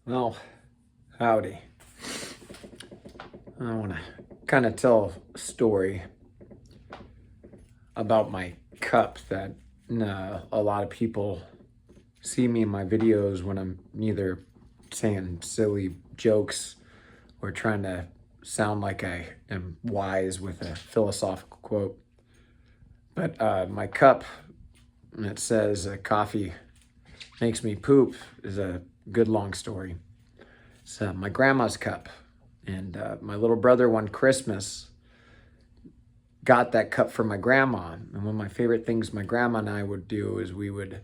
Well, howdy. I want to kind of tell a story about my cup that a lot of people see me in my videos when I'm either saying silly jokes or trying to sound like I am wise with a philosophical quote. But my cup that says coffee makes me poop is a good long story. It's my grandma's cup. And my little brother one Christmas got that cup for my grandma. And one of my favorite things my grandma and I would do is we would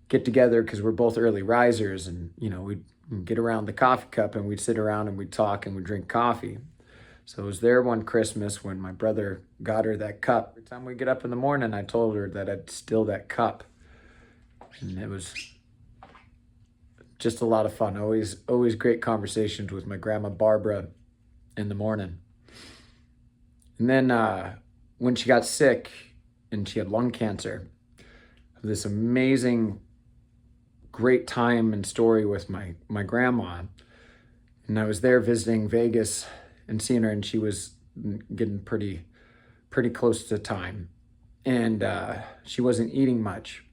get together because we're both early risers, and we'd get around the coffee cup and we'd sit around and we'd talk and we'd drink coffee. So it was there one Christmas when my brother got her that cup. Every time we get up in the morning, I told her that I'd steal that cup. And it was just a lot of fun. Always great conversations with my grandma Barbara in the morning. And then when she got sick and she had lung cancer, this amazing, great time and story with my grandma. And I was there visiting Vegas and seeing her, and she was getting pretty close to time. And she wasn't eating much.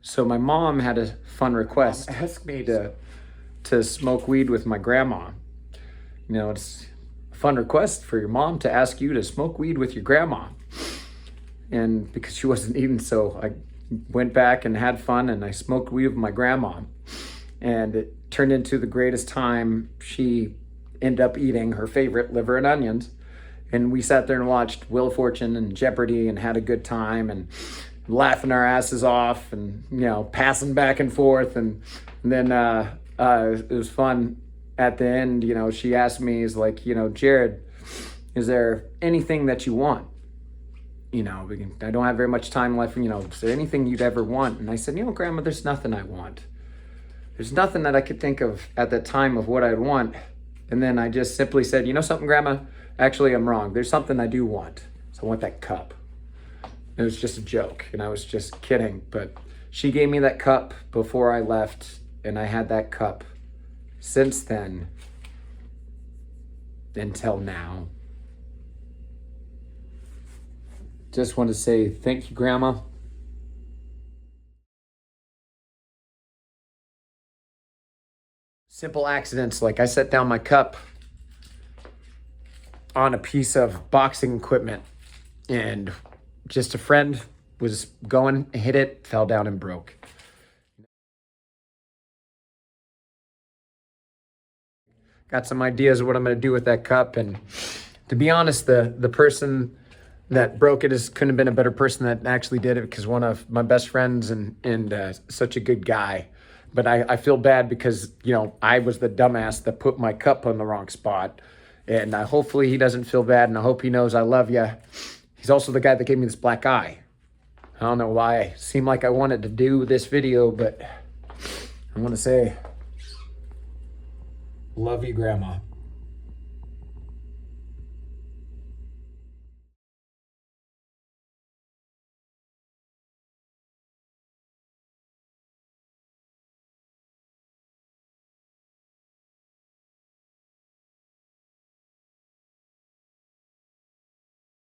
So my mom had a fun request. Asked me to smoke weed with my grandma. It's a fun request for your mom to ask you to smoke weed with your grandma. And because she wasn't eating, so I went back and had fun, and I smoked weed with my grandma. And it turned into the greatest time. She ended up eating her favorite, liver and onions. And we sat there and watched Wheel of Fortune and Jeopardy and had a good time and laughing our asses off and, passing back and forth. And then it was fun at the end. She asked me, is like, Jared, is there anything that you want? I don't have very much time left. Is there anything you'd ever want? And I said, Grandma, there's nothing I want. There's nothing that I could think of at the time of what I'd want. And then I just simply said, something, Grandma? Actually, I'm wrong. There's something I do want. So I want that cup. It was just a joke, and I was just kidding. But she gave me that cup before I left, and I had that cup since then until now. Just want to say thank you, Grandma. Simple accidents, like I set down my cup on a piece of boxing equipment, and just a friend was going, hit it, fell down and broke. Got some ideas of what I'm going to do with that cup, and to be honest, the person that broke it couldn't have been a better person that actually did it, because one of my best friends and such a good guy. But I feel bad because, I was the dumbass that put my cup on the wrong spot. And hopefully he doesn't feel bad, and I hope he knows I love you. He's also the guy that gave me this black eye. I don't know why. It seemed like I wanted to do this video, but I want to say, love you, Grandma.